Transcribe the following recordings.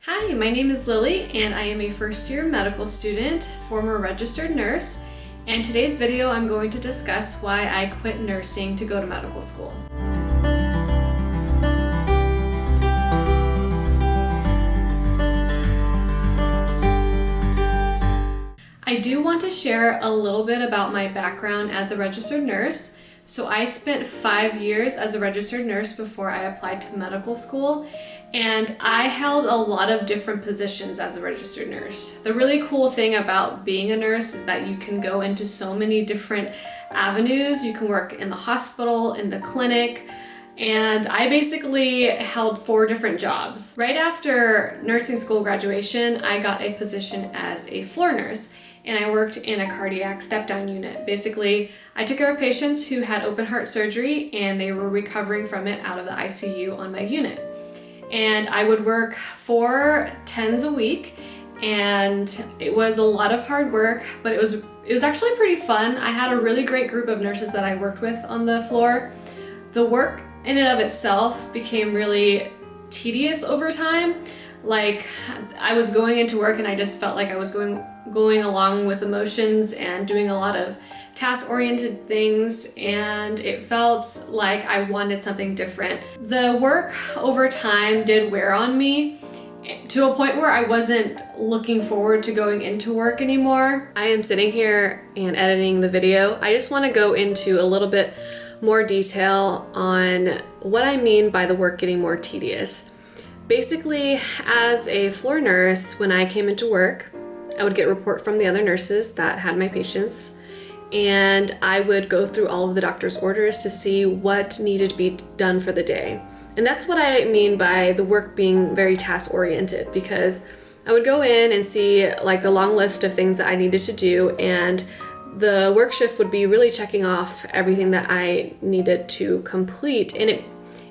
Hi, my name is Lily and I am a first-year medical student, former registered nurse, and today's video I'm going to discuss why I quit nursing to go to medical school. I do want to share a little bit about my background as a registered nurse. So I spent 5 years as a registered nurse before I applied to medical school, and I held a lot of different positions as a registered nurse. The really cool thing about being a nurse is that you can go into so many different avenues. You can work in the hospital, in the clinic, and I basically held 4 different jobs. Right after nursing school graduation, I got a position as a floor nurse, and I worked in a cardiac step-down unit. Basically, I took care of patients who had open heart surgery and they were recovering from it out of the ICU on my unit. And I would work 4 10s a week, and it was a lot of hard work, but it was actually pretty fun. I had a really great group of nurses that I worked with on the floor. The work in and of itself became really tedious over time. Like, I was going into work and I just felt like I was going along with emotions and doing a lot of task-oriented things, and it felt like I wanted something different. The work over time did wear on me to a point where I wasn't looking forward to going into work anymore. I am sitting here and editing the video. I just want to go into a little bit more detail on what I mean by the work getting more tedious. Basically, as a floor nurse, when I came into work, I would get a report from the other nurses that had my patients, and I would go through all of the doctor's orders to see what needed to be done for the day. And that's what I mean by the work being very task-oriented, because I would go in and see like the long list of things that I needed to do, and the work shift would be really checking off everything that I needed to complete. And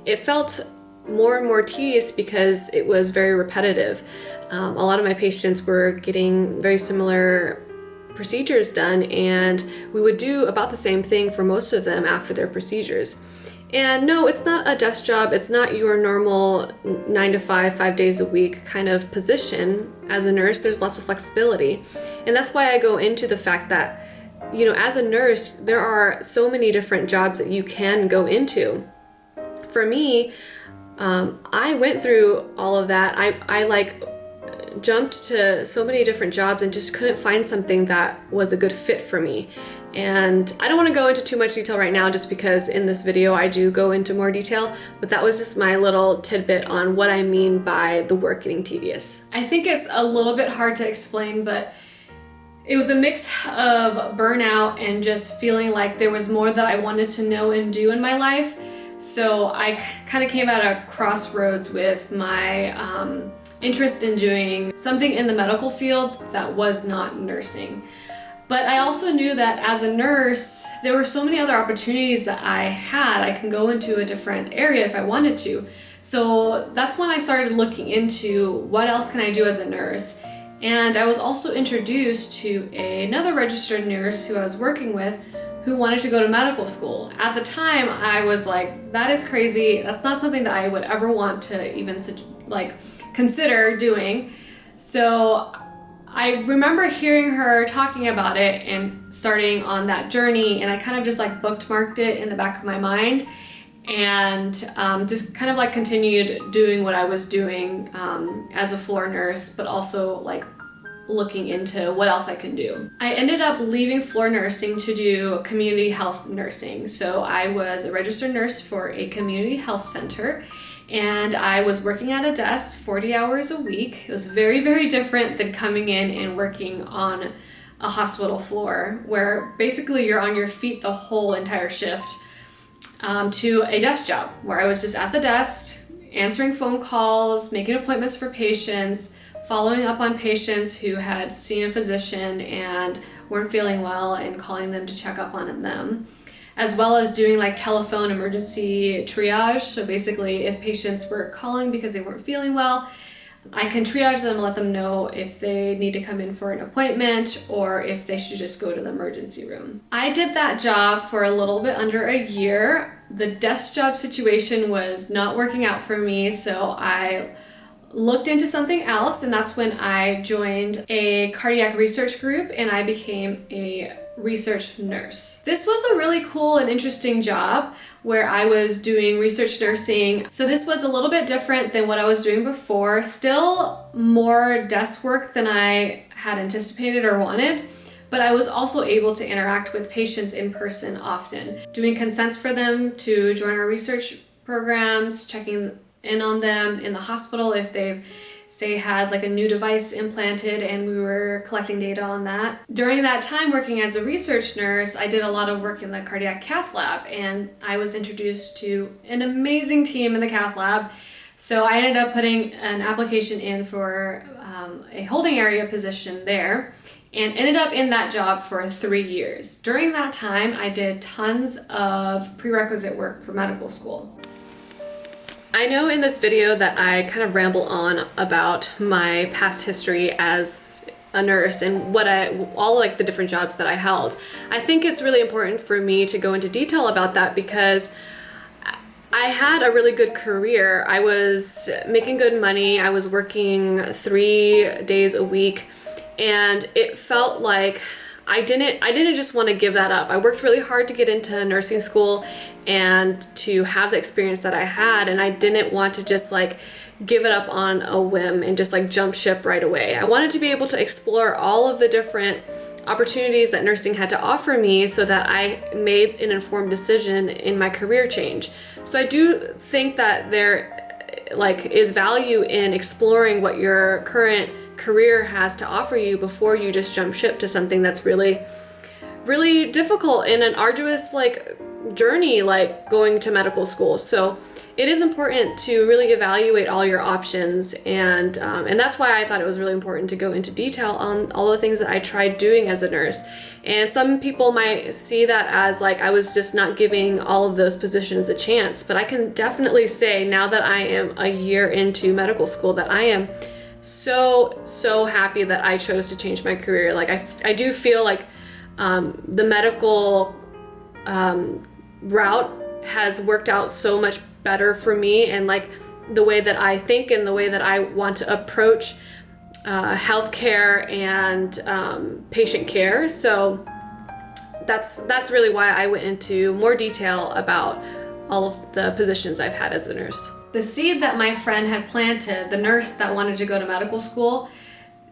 it felt more and more tedious because it was very repetitive. A lot of my patients were getting very similar procedures done, and we would do about the same thing for most of them after their procedures. And no, it's not a desk job. It's not your normal 9 to 5, 5 days a week kind of position. As a nurse, there's lots of flexibility. And that's why I go into the fact that, as a nurse, there are so many different jobs that you can go into. For me, I went through all of that. I jumped to so many different jobs and just couldn't find something that was a good fit for me. And I don't want to go into too much detail right now just because in this video I do go into more detail, but that was just my little tidbit on what I mean by the work getting tedious. I think it's a little bit hard to explain, but it was a mix of burnout and just feeling like there was more that I wanted to know and do in my life. So I kind of came at a crossroads with my interest in doing something in the medical field that was not nursing. But I also knew that as a nurse, there were so many other opportunities that I had. I can go into a different area if I wanted to. So that's when I started looking into what else can I do as a nurse. And I was also introduced to another registered nurse who I was working with who wanted to go to medical school. At the time, I was like, that is crazy. That's not something that I would ever want to even consider doing. So I remember hearing her talking about it and starting on that journey, and I kind of just bookmarked it in the back of my mind, and just kind of continued doing what I was doing as a floor nurse, but also looking into what else I can do. I ended up leaving floor nursing to do community health nursing. So I was a registered nurse for a community health center, and I was working at a desk 40 hours a week. It was very, very different than coming in and working on a hospital floor where basically you're on your feet the whole entire shift, to a desk job where I was just at the desk, answering phone calls, making appointments for patients, following up on patients who had seen a physician and weren't feeling well and calling them to check up on them, as well as doing telephone emergency triage. So basically, if patients were calling because they weren't feeling well, I can triage them and let them know if they need to come in for an appointment or if they should just go to the emergency room. I did that job for a little bit under a year. The desk job situation was not working out for me, so I looked into something else, and that's when I joined a cardiac research group and I became a research nurse. This was a really cool and interesting job where I was doing research nursing. So this was a little bit different than what I was doing before, still more desk work than I had anticipated or wanted, but I was also able to interact with patients in person often, doing consents for them to join our research programs, checking in on them in the hospital if they've say had like a new device implanted, and we were collecting data on that. During that time working as a research nurse, I did a lot of work in the cardiac cath lab, and I was introduced to an amazing team in the cath lab. So I ended up putting an application in for a holding area position there, and ended up in that job for 3 years. During that time, I did tons of prerequisite work for medical school. I know in this video that I kind of ramble on about my past history as a nurse and all like the different jobs that I held. I think it's really important for me to go into detail about that because I had a really good career. I was making good money. I was working 3 days a week, and it felt like I didn't just want to give that up. I worked really hard to get into nursing school and to have the experience that I had, and I didn't want to just like give it up on a whim and just like jump ship right away. I wanted to be able to explore all of the different opportunities that nursing had to offer me so that I made an informed decision in my career change. So I do think that there like is value in exploring what your current career has to offer you before you just jump ship to something that's really difficult and an arduous like journey, like going to medical school. So it is important to really evaluate all your options, and that's why I thought it was really important to go into detail on all the things that I tried doing as a nurse. And some people might see that as like I was just not giving all of those positions a chance, but I can definitely say now that I am a year into medical school that I am so happy that I chose to change my career. Like I do feel like the medical route has worked out so much better for me, and like the way that I think and the way that I want to approach healthcare and patient care. So that's really why I went into more detail about all of the positions I've had as a nurse. The seed that my friend had planted, the nurse that wanted to go to medical school,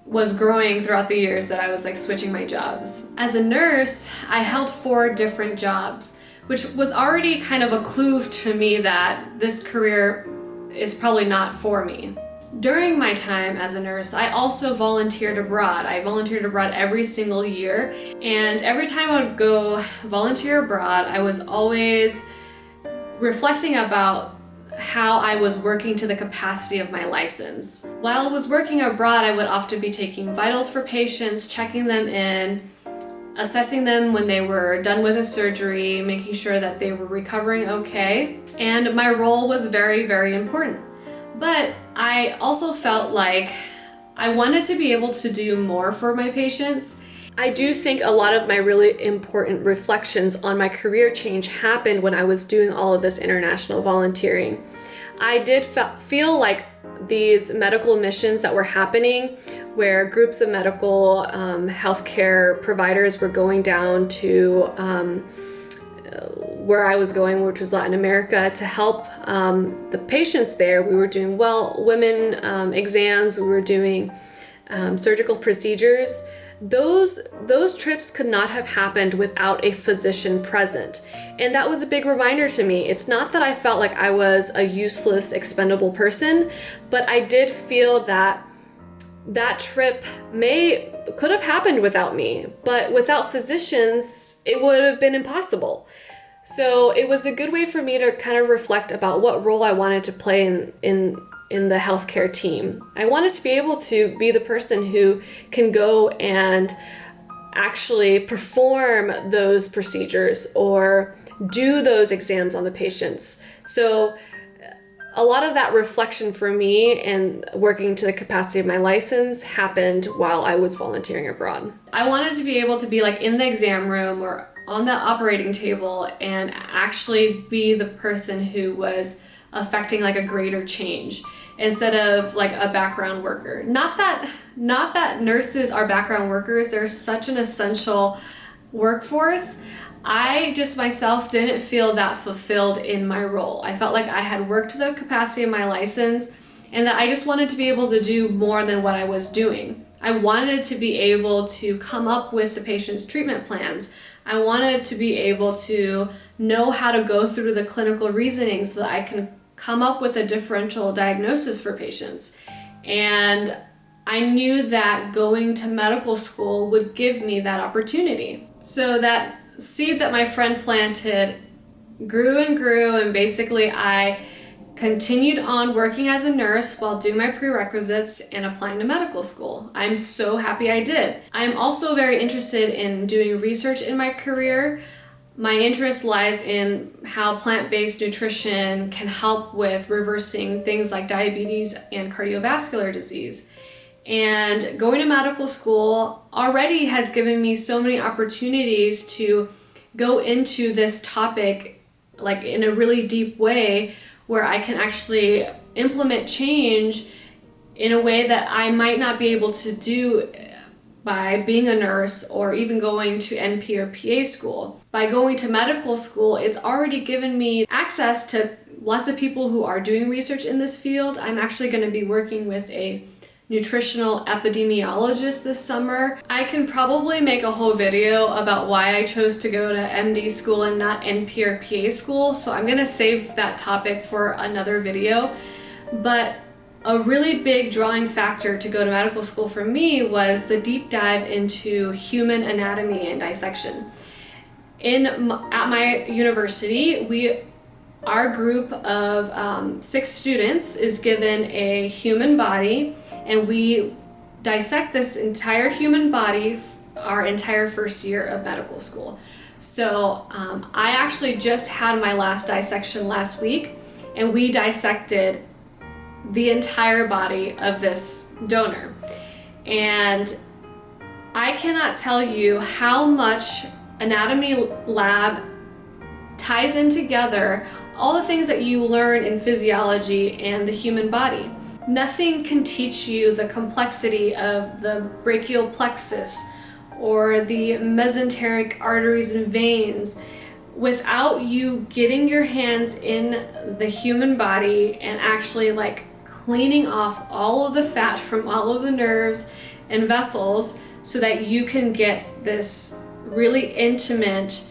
was growing throughout the years that I was like switching my jobs. As a nurse, I held 4 different jobs, which was already kind of a clue to me that this career is probably not for me. During my time as a nurse, I also volunteered abroad. I volunteered abroad every single year, and every time I would go volunteer abroad, I was always reflecting about how I was working to the capacity of my license. While I was working abroad, I would often be taking vitals for patients, checking them in, assessing them when they were done with a surgery, making sure that they were recovering okay. And my role was very important. But I also felt like I wanted to be able to do more for my patients. I do think a lot of my really important reflections on my career change happened when I was doing all of this international volunteering. I did feel like these medical missions that were happening, where groups of medical healthcare providers were going down to where I was going, which was Latin America, to help the patients there. We were doing women exams, we were doing surgical procedures. Those trips could not have happened without a physician present. And that was a big reminder to me. It's not that I felt like I was a useless, expendable person, but I did feel that that trip could have happened without me, but without physicians, it would have been impossible. So it was a good way for me to kind of reflect about what role I wanted to play in the healthcare team. I wanted to be able to be the person who can go and actually perform those procedures or do those exams on the patients. So a lot of that reflection for me and working to the capacity of my license happened while I was volunteering abroad. I wanted to be able to be like in the exam room or on the operating table and actually be the person who was affecting like a greater change instead of like a background worker. Not that nurses are background workers, they're such an essential workforce. I just myself didn't feel that fulfilled in my role. I felt like I had worked to the capacity of my license and that I just wanted to be able to do more than what I was doing. I wanted to be able to come up with the patient's treatment plans. I wanted to be able to know how to go through the clinical reasoning so that I can come up with a differential diagnosis for patients. And I knew that going to medical school would give me that opportunity. So that seed that my friend planted grew and grew, and basically I continued on working as a nurse while doing my prerequisites and applying to medical school. I'm so happy I did. I'm also very interested in doing research in my career. My interest lies in how plant-based nutrition can help with reversing things like diabetes and cardiovascular disease. And going to medical school already has given me so many opportunities to go into this topic like in a really deep way, where I can actually implement change in a way that I might not be able to do by being a nurse or even going to NP or PA school. By going to medical school, it's already given me access to lots of people who are doing research in this field. I'm actually going to be working with a nutritional epidemiologist this summer. I can probably make a whole video about why I chose to go to MD school and not NP or PA school, so I'm gonna save that topic for another video. But a really big drawing factor to go to medical school for me was the deep dive into human anatomy and dissection. At my university, our group of 6 students is given a human body, and we dissect this entire human body our entire first year of medical school. So I actually just had my last dissection last week, and we dissected the entire body of this donor. And I cannot tell you how much anatomy lab ties in together all the things that you learn in physiology and the human body. Nothing can teach you the complexity of the brachial plexus or the mesenteric arteries and veins without you getting your hands in the human body and actually like cleaning off all of the fat from all of the nerves and vessels so that you can get this really intimate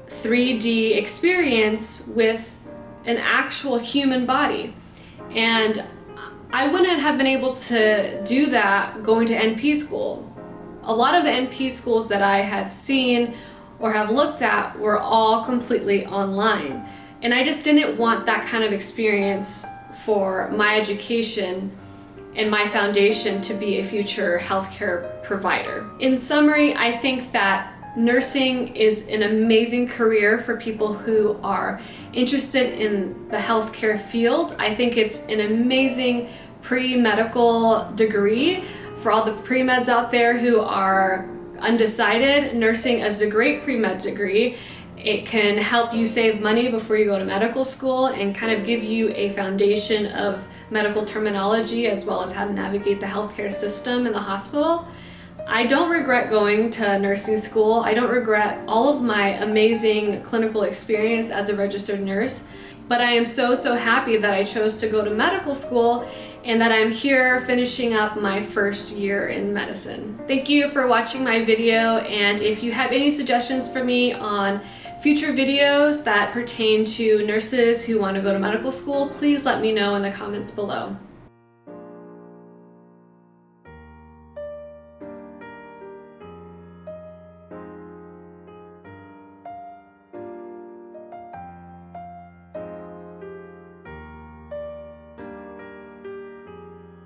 3D experience with an actual human body. And I wouldn't have been able to do that going to NP school. A lot of the NP schools that I have seen or have looked at were all completely online. And I just didn't want that kind of experience for my education and my foundation to be a future healthcare provider. In summary, I think that nursing is an amazing career for people who are interested in the healthcare field. I think it's an amazing pre-medical degree for all the pre-meds out there who are undecided. Nursing is a great pre-med degree. It can help you save money before you go to medical school and kind of give you a foundation of medical terminology as well as how to navigate the healthcare system in the hospital. I don't regret going to nursing school. I don't regret all of my amazing clinical experience as a registered nurse, but I am so happy that I chose to go to medical school and that I'm here finishing up my first year in medicine. Thank you for watching my video, and if you have any suggestions for me on future videos that pertain to nurses who want to go to medical school, please let me know in the comments below.